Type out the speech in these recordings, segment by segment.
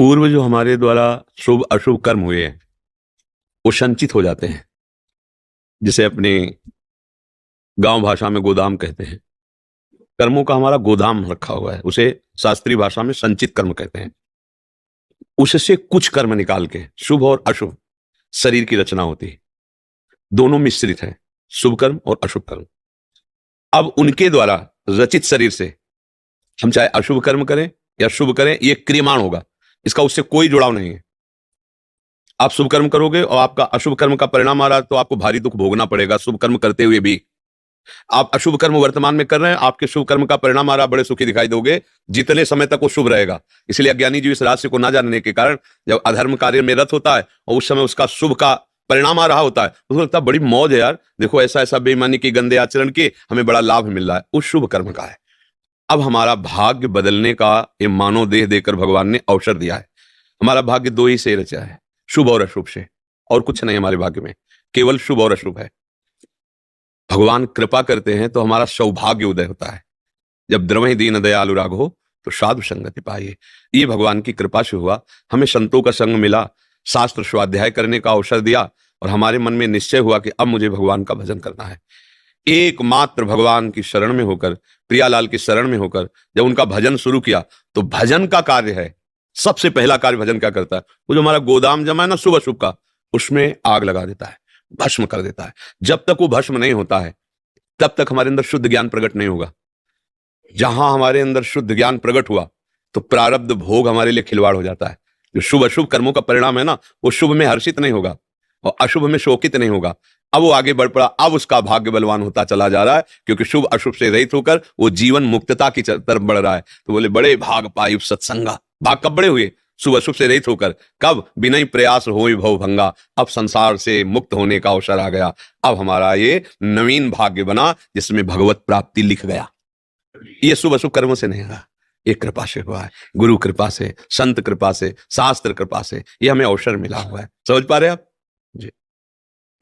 पूर्व जो हमारे द्वारा शुभ अशुभ कर्म हुए हैं वो संचित हो जाते हैं, जिसे अपने गांव भाषा में गोदाम कहते हैं। कर्मों का हमारा गोदाम रखा हुआ है, उसे शास्त्रीय भाषा में संचित कर्म कहते हैं। उससे कुछ कर्म निकाल के शुभ और अशुभ शरीर की रचना होती है। दोनों मिश्रित है, शुभ कर्म और अशुभ कर्म। अब उनके द्वारा रचित शरीर से हम चाहे अशुभ कर्म करें या शुभ करें, यह क्रियमाण होगा, इसका उससे कोई जुड़ाव नहीं है। आप शुभ कर्म करोगे और आपका अशुभ कर्म का परिणाम आ रहा तो आपको भारी दुख भोगना पड़ेगा शुभ कर्म करते हुए भी। आप अशुभ कर्म वर्तमान में कर रहे हैं, आपके शुभ कर्म का परिणाम आ रहा, बड़े सुखी दिखाई दोगे जितने समय तक वो शुभ रहेगा। इसलिए अज्ञानी जीव इस रहस्य को ना जानने के कारण जब अधर्म कार्य में रत होता है और उस समय उसका शुभ का परिणाम आ रहा होता है, उसको लगता है बड़ी मौज है यार, देखो ऐसा ऐसा बेईमानी की गंदे आचरण के हमें बड़ा लाभ मिल रहा है, उस शुभ कर्म का है। अब हमारा भाग्य बदलने का ये मानव देह देकर भगवान ने अवसर दिया है। हमारा भाग्य दो ही से रचा है, शुभ और अशुभ से, और कुछ नहीं हमारे भाग्य में, केवल शुभ और अशुभ है। भगवान कृपा करते हैं तो हमारा सौभाग्य उदय होता है। जब द्रवहि दीन दयालु राघो तो साधु संगति पाइए, ये भगवान की कृपा से हुआ। हमें संतों का संग मिला, शास्त्र स्वाध्याय करने का अवसर दिया और हमारे मन में निश्चय हुआ कि अब मुझे भगवान का भजन करना है। एकमात्र भगवान की शरण में होकर, प्रियालाल की शरण में होकर जब उनका भजन शुरू किया तो भजन का कार्य है, सबसे पहला कार्य भजन क्या करता है, वो जो हमारा गोदाम जमा है ना शुभ अशुभ का, उसमें आग लगा देता है, भस्म कर देता है। जब तक वो भस्म नहीं होता है तब तक हमारे अंदर शुद्ध ज्ञान प्रकट नहीं होगा। जहां हमारे अंदर शुद्ध ज्ञान प्रकट हुआ तो प्रारब्ध भोग हमारे लिए खिलवाड़ हो जाता है। जो शुभ अशुभ कर्मों का परिणाम है ना, वो शुभ में हर्षित नहीं होगा और अशुभ में शोकित नहीं होगा। अब वो आगे बढ़ पड़ा, अब उसका भाग्य बलवान होता चला जा रहा है, क्योंकि शुभ अशुभ से रहित होकर वो जीवन मुक्तता की तरफ बढ़ रहा है। तो बोले बड़े भाग पायु सत्संगा, भाग कब बड़े हुए, शुभ अशुभ से रहित होकर। कब, बिना ही प्रयास होई भव भंगा, अब संसार से मुक्त होने का अवसर आ गया। अब हमारा ये नवीन भाग्य बना जिसमें भगवत प्राप्ति लिख गया। ये शुभ अशुभ कर्मों से नहीं हुआ, ये कृपा से हुआ है, गुरु कृपा से, संत कृपा से, शास्त्र कृपा से ये हमें अवसर मिला हुआ है। समझ पा रहे आप जी?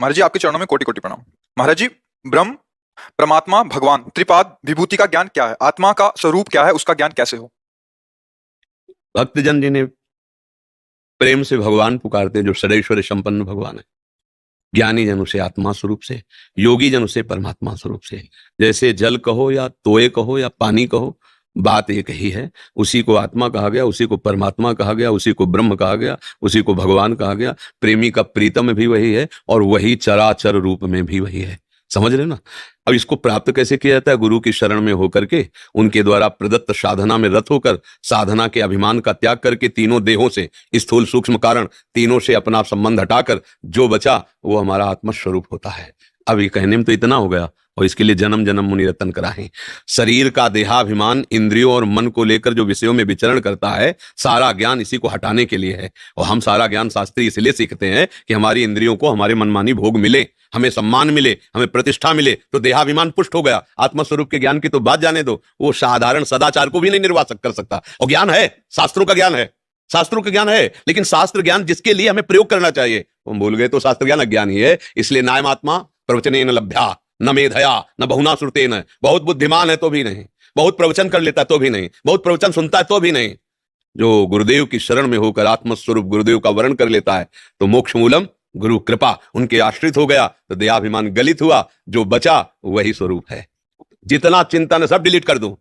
महाराज जी आपके चरणों में कोटि कोटि प्रणाम। महाराज जी, ब्रह्म, परमात्मा, भगवान, त्रिपाद विभूति का ज्ञान क्या है? आत्मा का स्वरूप क्या है? उसका ज्ञान कैसे हो? भक्तजन जिन्हें प्रेम से भगवान पुकारते, जो षडैश्वर्य संपन्न भगवान है, ज्ञानी जन उसे आत्मा स्वरूप से, योगी जन उसे परमात्मा स्वरूप से। जैसे जल कहो या तोय कहो या पानी कहो, बात एक ही है। उसी को आत्मा कहा गया, उसी को परमात्मा कहा गया, उसी को ब्रह्म कहा गया, उसी को भगवान कहा गया। प्रेमी का प्रीतम भी वही है और वही चराचर रूप में भी वही है। समझ रहे ना? अब इसको प्राप्त कैसे किया जाता है? गुरु की शरण में होकर के, उनके द्वारा प्रदत्त साधना में रत होकर, साधना के अभिमान का त्याग करके, तीनों देहों से, स्थूल सूक्ष्म कारण तीनों से अपना संबंध हटाकर जो बचा वो हमारा आत्मस्वरूप होता है। अब ये कहने में तो इतना हो गया, और इसके लिए जन्म जन्म मुनि रतन कराहे। शरीर का देहाभिमान इंद्रियों और मन को लेकर जो विषयों में विचरण करता है, सारा ज्ञान इसी को हटाने के लिए है। और हम सारा ज्ञान शास्त्री इसलिए सीखते हैं कि हमारी इंद्रियों को हमारे मनमानी भोग मिले, हमें सम्मान मिले, हमें प्रतिष्ठा मिले। तो देहाभिमान पुष्ट हो गया। आत्मस्वरूप के ज्ञान की तो बात जाने दो, वो साधारण सदाचार को भी नहीं निर्वाचक कर सकता। और ज्ञान है, शास्त्रों का ज्ञान है, शास्त्रों का ज्ञान है, लेकिन शास्त्र ज्ञान जिसके लिए हमें प्रयोग करना चाहिए हम भूल गए, तो शास्त्र ज्ञान अज्ञान ही है। इसलिए नायमात्मा प्रवचनेन लभ्या न मेधया न बहुना श्रुतेन। बहुत बुद्धिमान है तो भी नहीं, बहुत प्रवचन कर लेता तो भी नहीं, बहुत प्रवचन सुनता है तो भी नहीं। जो गुरुदेव की शरण में होकर आत्मस्वरूप गुरुदेव का वर्ण कर लेता है तो मोक्ष मूलम गुरु कृपा उनके आश्रित हो गया, तो देहाभिमान गलित हुआ, जो बचा वही स्वरूप है। जितना चिंतन सब डिलीट कर दो,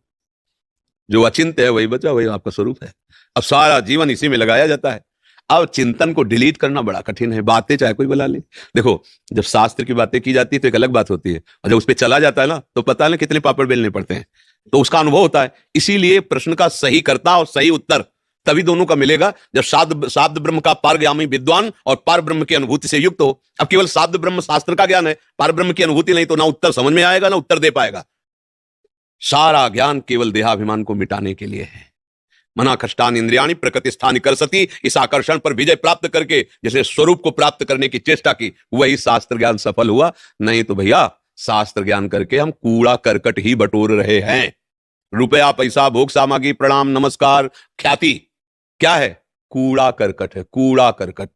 जो अचिंत्य है वही बचा, वही आपका स्वरूप है। अब सारा जीवन इसी में लगाया जाता है। अब चिंतन को डिलीट करना बड़ा कठिन है। बातें चाहे कोई बुला ले, देखो जब शास्त्र की बातें की जाती है तो एक अलग बात होती है, और जब उस पर चला जाता है ना तो पता है ना कितने पापड़ बेलने पड़ते हैं, तो उसका अनुभव होता है। इसीलिए प्रश्न का सही कर्ता और सही उत्तर तभी दोनों का मिलेगा जब शाब्द ब्रह्म का पारगामी विद्वान और पार ब्रह्म की अनुभूति से युक्त हो। अब केवल शाब्द ब्रह्म शास्त्र का ज्ञान है, पार ब्रह्म की अनुभूति नहीं, तो ना उत्तर समझ में आएगा ना उत्तर दे पाएगा। सारा ज्ञान केवल देहाभिमान को मिटाने के लिए है। मना कष्टान इंद्रियाणी प्रकृति स्थानी कर सती, इस आकर्षण पर विजय प्राप्त करके जैसे स्वरूप को प्राप्त करने की चेष्टा की, वही शास्त्र ज्ञान सफल हुआ। नहीं तो भैया शास्त्र ज्ञान करके हम कूड़ा करकट ही बटोर रहे हैं। रुपया पैसा भोग सामग्री प्रणाम नमस्कार ख्याति क्या है? कूड़ा करकट है, कूड़ा करकट,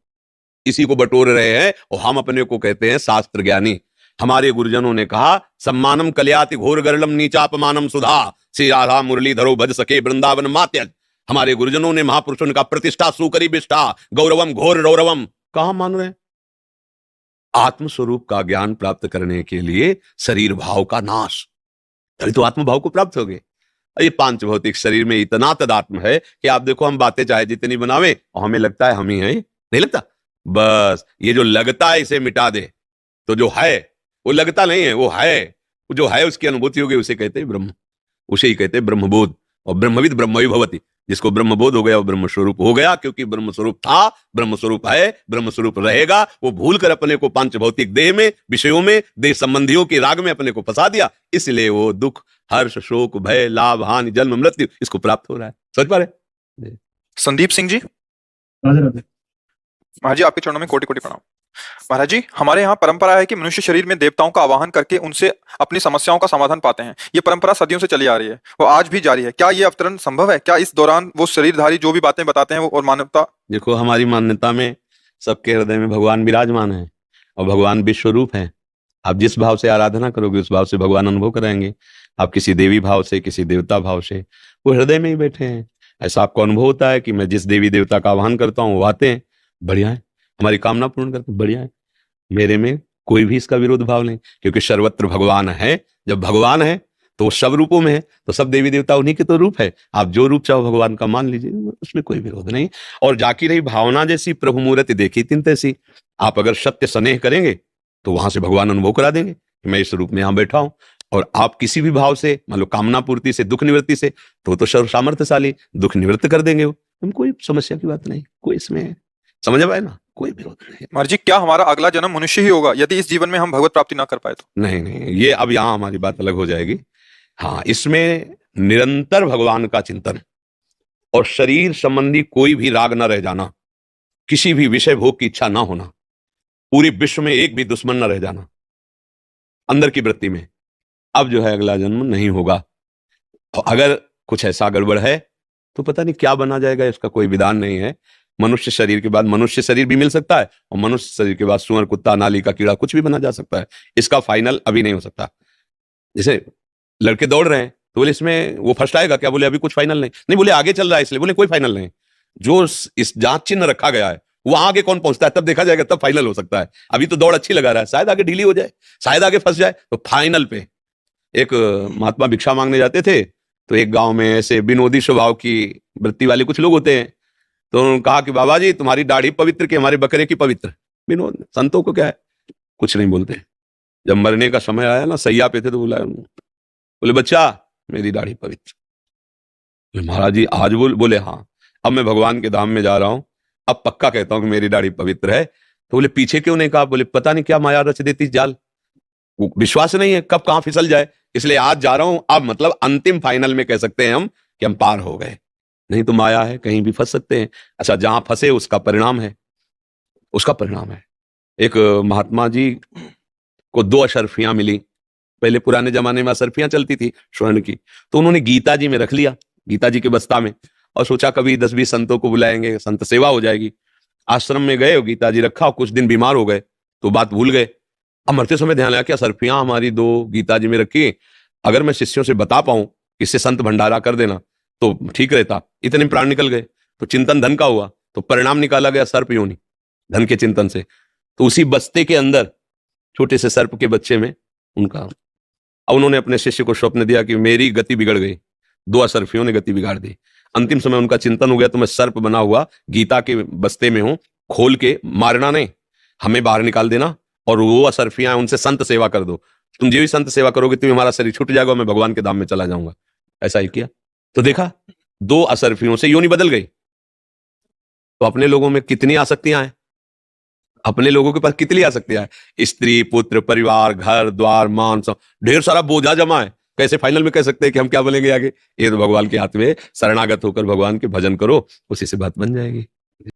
इसी को बटोर रहे हैं और हम अपने को कहते हैं शास्त्र ज्ञानी। हमारे गुरुजनों ने कहा सम्मानम कल्याति घोर गरलम नीचापमानम सुधा, श्री राधा मुरलीधरो भज सके वृंदावन मात्यज। हमारे गुरुजनों ने, महापुरुषों ने कहा प्रतिष्ठा सुकरी बिष्ठा गौरवम घोर रौरवम। कहां मान रहे हैं? आत्मस्वरूप का ज्ञान प्राप्त करने के लिए शरीर भाव का नाश, तभी तो आत्म भाव को प्राप्त हो गए। ये पांच भौतिक शरीर में इतना तदात्म है कि आप देखो, हम बातें चाहे जितनी बनावे और हमें लगता है हम ही हैं, नहीं लगता। बस ये जो लगता है इसे मिटा दे तो जो है वो लगता नहीं है, वो है। वो जो है उसकी अनुभूति होगी, उसे कहते हैं ब्रह्म, उसे ही कहते हैं ब्रह्मबोध। और ब्रह्मविद ब्रह्मवि भवति, जिसको ब्रह्मबोध हो गया वो ब्रह्म स्वरूप हो गया, क्योंकि ब्रह्म स्वरूप था, ब्रह्म स्वरूप है, ब्रह्म स्वरूप रहेगा। वो भूल कर अपने को पांच भौतिक देह में, विषयों में, देह संबंधियों के राग में अपने को फंसा दिया, इसलिए वो दुख, हर्ष, शोक, भय, लाभ, हानि, जन्म, मृत्यु इसको प्राप्त हो रहा है। समझ पा रहे? संदीप सिंह जी, महाराज जी आपके चरणों में कोटि कोटि प्रणाम। महाराज जी, हमारे यहाँ परंपरा है कि मनुष्य शरीर में देवताओं का आवाहन करके उनसे अपनी समस्याओं का समाधान पाते हैं। ये परंपरा सदियों से चली आ रही है, वो आज भी जारी है। क्या ये अवतरण संभव है? क्या इस दौरान वो शरीरधारी जो भी बातें बताते हैं वो और मानवता? देखो, हमारी मान्यता में सबके हृदय में भगवान विराजमान है और भगवान विश्व रूप है। आप जिस भाव से आराधना करोगे उस भाव से भगवान अनुभव कराएंगे। आप किसी देवी भाव से, किसी देवता भाव से, वो हृदय में ही बैठे हैं। ऐसा आपको अनुभव होता है कि मैं जिस देवी देवता का आह्वान करता हूँ वो आते हैं, बढ़िया है, हमारी कामना पूर्ण करते हैं, बढ़िया है। मेरे में कोई भी इसका विरोध भाव नहीं, क्योंकि सर्वत्र भगवान है। जब भगवान है तो वो सब रूपों में है, तो सब देवी देवता उन्हीं के तो रूप है। आप जो रूप चाहो भगवान का मान लीजिए, उसमें कोई विरोध नहीं। और जाकी रही भावना जैसी, प्रभु मूर्ति देखी तिन तैसी। आप अगर सत्य स्नेह करेंगे तो वहां से भगवान अनुभव करा देंगे कि मैं इस रूप में यहां बैठा हूं। और आप किसी भी भाव से, मान लो कामना पूर्ति से, दुख निवृत्ति से, तो सर्व सामर्थ्यशाली, दुख निवृत्त कर देंगे वो। हम कोई समस्या की बात नहीं, कोई इसमें, समझ पाए ना, कोई विरोध नहीं। महाराज जी, क्या हमारा अगला जन्म मनुष्य ही होगा यदि इस जीवन में हम भगवत प्राप्ति ना कर पाए तो? नहीं नहीं, ये अब यहाँ हमारी बात अलग हो जाएगी। हाँ, इसमें निरंतर भगवान का चिंतन और शरीर संबंधी कोई भी राग न रह जाना, किसी भी विषय भोग की इच्छा ना होना, पूरे विश्व में एक भी दुश्मन न रह जाना, अंदर की वृत्ति में, अब जो है अगला जन्म नहीं होगा। तो अगर कुछ ऐसा गड़बड़ है तो पता नहीं क्या बना जाएगा, इसका कोई विधान नहीं है। मनुष्य शरीर के बाद मनुष्य शरीर भी मिल सकता है और मनुष्य शरीर के बाद सुअर, कुत्ता, नाली का कीड़ा, कुछ भी बना जा सकता है। इसका फाइनल अभी नहीं हो सकता। जैसे लड़के दौड़ रहे हैं तो बोले इसमें वो फर्स्ट आएगा क्या? बोले अभी कुछ फाइनल नहीं। नहीं बोले आगे चल रहा है इसलिए। बोले कोई फाइनल नहीं, जो इस जांच चिन्ह रखा गया है वो आगे कौन पहुंचता है तब देखा जाएगा, तब फाइनल हो सकता है। अभी तो दौड़ अच्छी लगा रहा है, शायद आगे ढीली हो जाए, शायद आगे फंस जाए। तो फाइनल पे एक महात्मा भिक्षा मांगने जाते थे, तो एक गांव में ऐसे विनोदी स्वभाव की वृत्ति वाले कुछ लोग होते हैं। तो उन्होंने कहा कि बाबा जी तुम्हारी दाढ़ी पवित्र कि हमारे बकरे की पवित्र? विनोद, संतों को क्या है, कुछ नहीं बोलते। जब मरने का समय आया ना, सैया पे थे, तो बोले बच्चा मेरी दाढ़ी पवित्र। बोले महाराज जी आज बोले हाँ, अब मैं भगवान के धाम में जा रहा हूं, अब पक्का कहता हूं कि मेरी दाढ़ी पवित्र है। तो बोले पीछे क्यों नहीं कहा? बोले पता नहीं क्या माया रच देती जाल, विश्वास नहीं है कब कहां फिसल जाए, इसलिए आज जा रहा हूं। अब मतलब अंतिम फाइनल में कह सकते हैं हम कि हम पार हो गए, नहीं तो माया है, कहीं भी फंस सकते हैं। अच्छा, जहां फंसे उसका परिणाम है, उसका परिणाम है। एक महात्मा जी को 2 अशर्फियां मिली। पहले पुराने जमाने में अशर्फियां चलती थी स्वर्ण की, तो उन्होंने गीता जी में रख लिया, गीता जी के बस्ता में, और सोचा कभी 10-20 संतों को बुलाएंगे, संत सेवा हो जाएगी। आश्रम में गए, गीता जी रखा, कुछ दिन बीमार हो गए तो बात भूल गए। अब मरते समय ध्यान आया कि अशर्फियां हमारी 2 गीता जी में रखी, अगर मैं शिष्यों से बता पाऊं कि इससे संत भंडारा कर देना तो ठीक रहता। इतने प्राण निकल गए। तो चिंतन धन का हुआ, तो परिणाम निकाला गया सर्प योनि, धन के चिंतन से। तो उसी बस्ते के अंदर छोटे से सर्प के बच्चे में उनका, अब उन्होंने अपने शिष्य को स्वप्न दिया कि मेरी गति बिगड़ गई, 2 अशर्फियों ने गति बिगाड़ दी। अंतिम समय उनका चिंतन हो गया, तो मैं सर्प बना हुआ गीता के बस्ते में हूं, खोल के मारना नहीं, हमें बाहर निकाल देना, और वो अशर्फियां उनसे संत सेवा कर दो। तुम जो भी संत सेवा करोगे तुम्हें हमारा शरीर छूट जाएगा, मैं भगवान के धाम में चला जाऊंगा। ऐसा ही किया, तो देखा 2 अशर्फियों से योनि बदल गई। तो अपने लोगों में कितनी आसक्तियां हैं, अपने लोगों के पास कितनी आसक्तियां हैं, स्त्री, पुत्र, परिवार, घर द्वार, मान, ढेर सारा बोझा जमा है। कैसे फाइनल में कह सकते हैं कि हम क्या बनेंगे आगे? ये तो भगवान के हाथ में। शरणागत होकर भगवान के भजन करो, उसी से बात बन जाएगी।